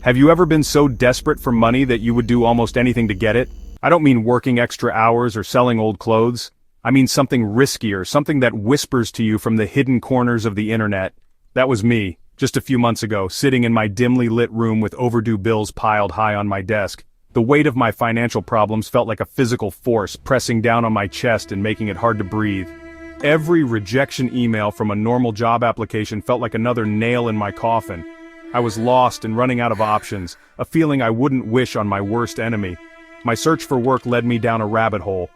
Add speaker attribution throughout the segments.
Speaker 1: Have you ever been so desperate for money that you would do almost anything to get it? I don't mean working extra hours or selling old clothes. I mean something riskier, something that whispers to you from the hidden corners of the internet. That was me, just a few months ago, sitting in my dimly lit room with overdue bills piled high on my desk. The weight of my financial problems felt like a physical force pressing down on my chest and making it hard to breathe. Every rejection email from a normal job application felt like another nail in my coffin. I was lost and running out of options, a feeling I wouldn't wish on my worst enemy. My search for work led me down a rabbit hole.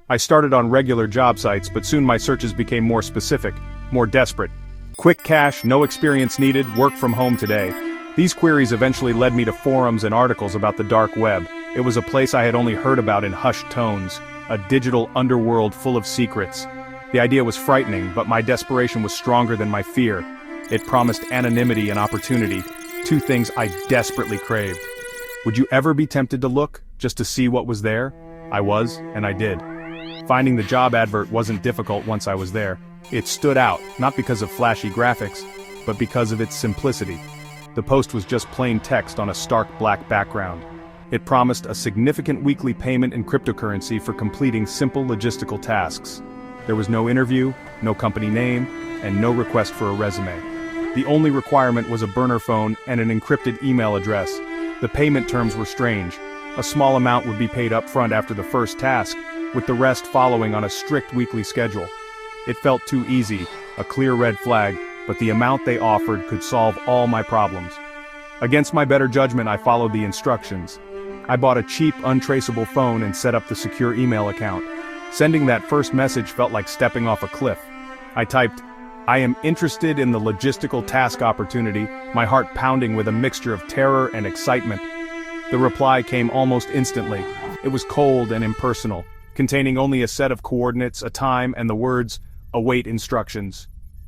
Speaker 1: I started on regular job sites, but soon my searches became more specific, more desperate. Quick cash, no experience needed, work from home today. These queries eventually led me to forums and articles about the dark web. It was a place I had only heard about in hushed tones, a digital underworld full of secrets. The idea was frightening, but my desperation was stronger than my fear. It promised anonymity and opportunity, two things I desperately craved. Would you ever be tempted to look, just to see what was there? I was, and I did. Finding the job advert wasn't difficult once I was there. It stood out, not because of flashy graphics, but because of its simplicity. The post was just plain text on a stark black background. It promised a significant weekly payment in cryptocurrency for completing simple logistical tasks. There was no interview, no company name, and no request for a resume. The only requirement was a burner phone and an encrypted email address. The payment terms were strange. A small amount would be paid up front after the first task, with the rest following on a strict weekly schedule. It felt too easy, a clear red flag, but the amount they offered could solve all my problems. Against my better judgment, I followed the instructions. I bought a cheap, untraceable phone and set up the secure email account. Sending that first message felt like stepping off a cliff. I typed, "I am interested in the logistical task opportunity," my heart pounding with a mixture of terror and excitement. The reply came almost instantly. It was cold and impersonal, containing only a set of coordinates, a time, and the words, "Await instructions."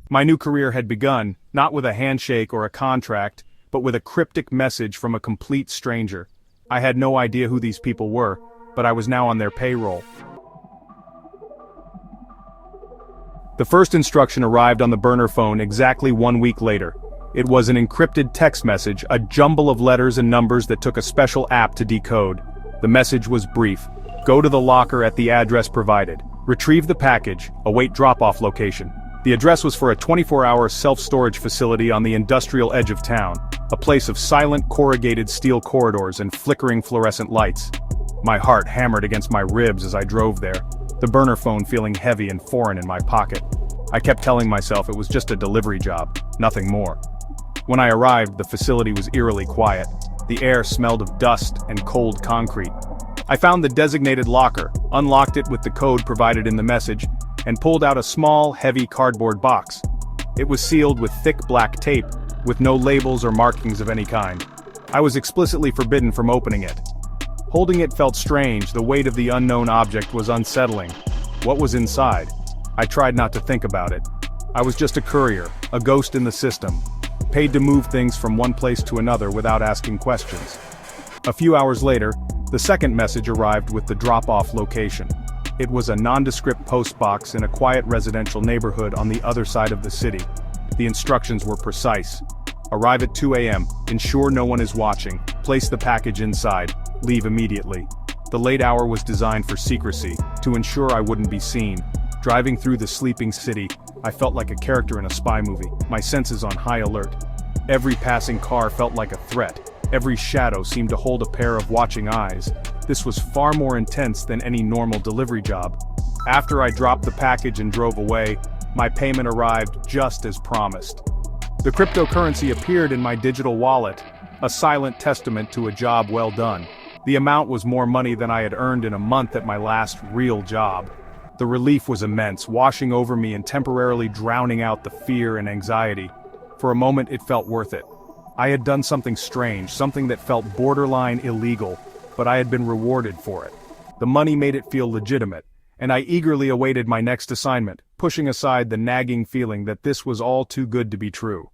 Speaker 1: My new career had begun, not with a handshake or a contract, but with a cryptic message from a complete stranger. I had no idea who these people were, but I was now on their payroll. The first instruction arrived on the burner phone exactly 1 week later. It was an encrypted text message, a jumble of letters and numbers that took a special app to decode. The message was brief. Go to the locker at the address provided. Retrieve the package, await drop-off location. The address was for a 24-hour self-storage facility on the industrial edge of town, a place of silent corrugated steel corridors and flickering fluorescent lights. My heart hammered against my ribs as I drove there, the burner phone feeling heavy and foreign in my pocket. I kept telling myself it was just a delivery job, nothing more. When I arrived, the facility was eerily quiet. The air smelled of dust and cold concrete. I found the designated locker, unlocked it with the code provided in the message, and pulled out a small, heavy cardboard box. It was sealed with thick black tape, with no labels or markings of any kind. I was explicitly forbidden from opening it. Holding it felt strange, the weight of the unknown object was unsettling. What was inside? I tried not to think about it. I was just a courier, a ghost in the system, paid to move things from one place to another without asking questions. A few hours later, the second message arrived with the drop-off location. It was a nondescript postbox in a quiet residential neighborhood on the other side of the city. The instructions were precise. Arrive at 2 a.m., ensure no one is watching, place the package inside, leave immediately. The late hour was designed for secrecy, to ensure I wouldn't be seen. Driving through the sleeping city, I felt like a character in a spy movie, my senses on high alert. Every passing car felt like a threat. Every shadow seemed to hold a pair of watching eyes. This was far more intense than any normal delivery job. After I dropped the package and drove away, my payment arrived just as promised. The cryptocurrency appeared in my digital wallet, a silent testament to a job well done. The amount was more money than I had earned in a month at my last real job. The relief was immense, washing over me and temporarily drowning out the fear and anxiety. For a moment it felt worth it. I had done something strange, something that felt borderline illegal, but I had been rewarded for it. The money made it feel legitimate, and I eagerly awaited my next assignment, pushing aside the nagging feeling that this was all too good to be true.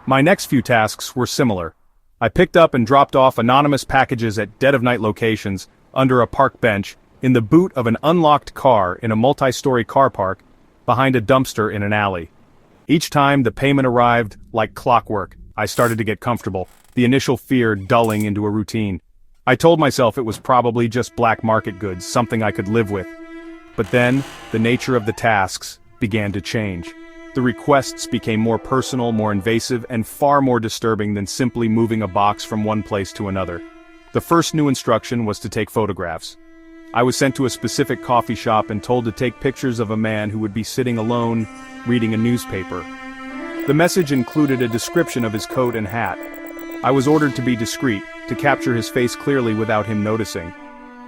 Speaker 1: My next few tasks were similar. I picked up and dropped off anonymous packages at dead-of-night locations, under a park bench, in the boot of an unlocked car in a multi-story car park, behind a dumpster in an alley. Each time the payment arrived, like clockwork, I started to get comfortable, the initial fear dulling into a routine. I told myself it was probably just black market goods, something I could live with. But then, the nature of the tasks began to change. The requests became more personal, more invasive, and far more disturbing than simply moving a box from one place to another. The first new instruction was to take photographs. I was sent to a specific coffee shop and told to take pictures of a man who would be sitting alone, reading a newspaper. The message included a description of his coat and hat. I was ordered to be discreet, to capture his face clearly without him noticing.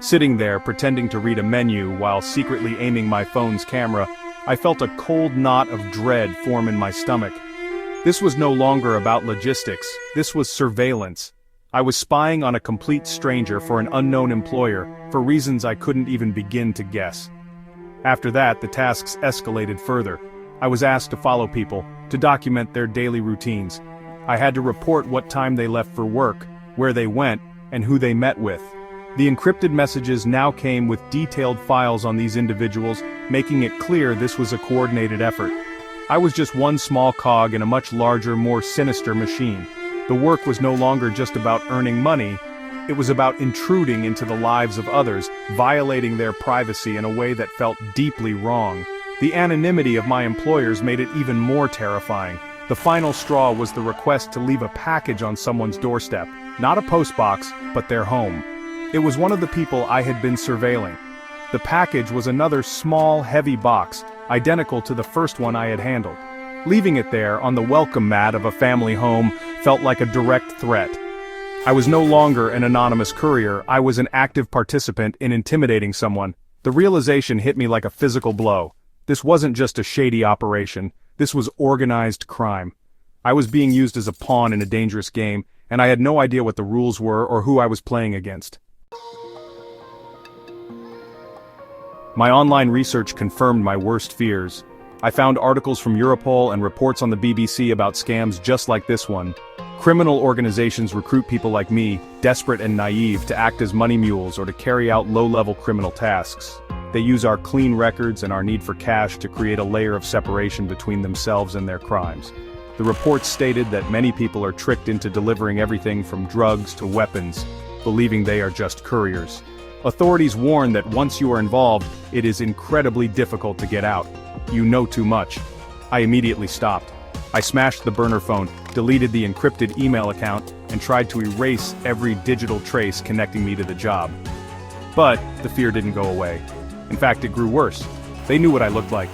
Speaker 1: Sitting there, pretending to read a menu while secretly aiming my phone's camera, I felt a cold knot of dread form in my stomach. This was no longer about logistics, this was surveillance. I was spying on a complete stranger for an unknown employer, for reasons I couldn't even begin to guess. After that, the tasks escalated further. I was asked to follow people, to document their daily routines. I had to report what time they left for work, where they went, and who they met with. The encrypted messages now came with detailed files on these individuals, making it clear this was a coordinated effort. I was just one small cog in a much larger, more sinister machine. The work was no longer just about earning money, it was about intruding into the lives of others, violating their privacy in a way that felt deeply wrong. The anonymity of my employers made it even more terrifying. The final straw was the request to leave a package on someone's doorstep, not a postbox, but their home. It was one of the people I had been surveilling. The package was another small, heavy box, identical to the first one I had handled. Leaving it there on the welcome mat of a family home felt like a direct threat. I was no longer an anonymous courier, I was an active participant in intimidating someone. The realization hit me like a physical blow. This wasn't just a shady operation, this was organized crime. I was being used as a pawn in a dangerous game, and I had no idea what the rules were or who I was playing against. My online research confirmed my worst fears. I found articles from Europol and reports on the BBC about scams just like this one. Criminal organizations recruit people like me, desperate and naive, to act as money mules or to carry out low-level criminal tasks. They use our clean records and our need for cash to create a layer of separation between themselves and their crimes. The reports stated that many people are tricked into delivering everything from drugs to weapons, believing they are just couriers. Authorities warn that once you are involved, it is incredibly difficult to get out. You know too much. I immediately stopped. I smashed the burner phone, deleted the encrypted email account, and tried to erase every digital trace connecting me to the job. But the fear didn't go away. In fact, it grew worse. They knew what I looked like.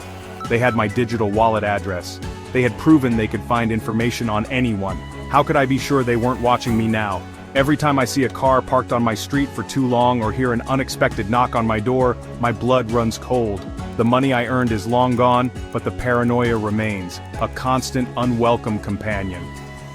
Speaker 1: They had my digital wallet address. They had proven they could find information on anyone. How could I be sure they weren't watching me now? Every time I see a car parked on my street for too long or hear an unexpected knock on my door, my blood runs cold. The money I earned is long gone, but the paranoia remains, a constant, unwelcome companion.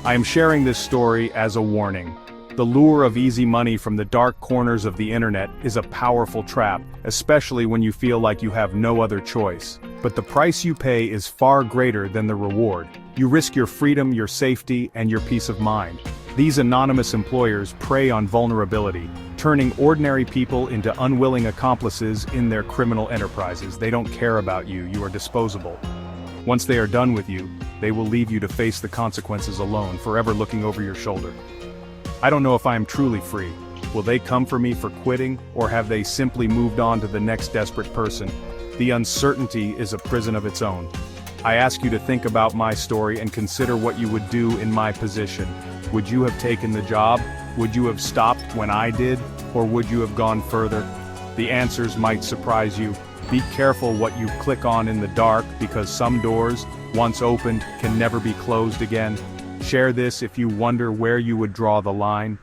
Speaker 1: I am sharing this story as a warning. The lure of easy money from the dark corners of the internet is a powerful trap, especially when you feel like you have no other choice. But the price you pay is far greater than the reward. You risk your freedom, your safety, and your peace of mind. These anonymous employers prey on vulnerability, turning ordinary people into unwilling accomplices in their criminal enterprises. They don't care about you, you are disposable. Once they are done with you, they will leave you to face the consequences alone, forever looking over your shoulder. I don't know if I am truly free. Will they come for me for quitting, or have they simply moved on to the next desperate person? The uncertainty is a prison of its own. I ask you to think about my story and consider what you would do in my position. Would you have taken the job? Would you have stopped when I did? Or would you have gone further? The answers might surprise you. Be careful what you click on in the dark, because some doors, once opened, can never be closed again. Share this if you wonder where you would draw the line.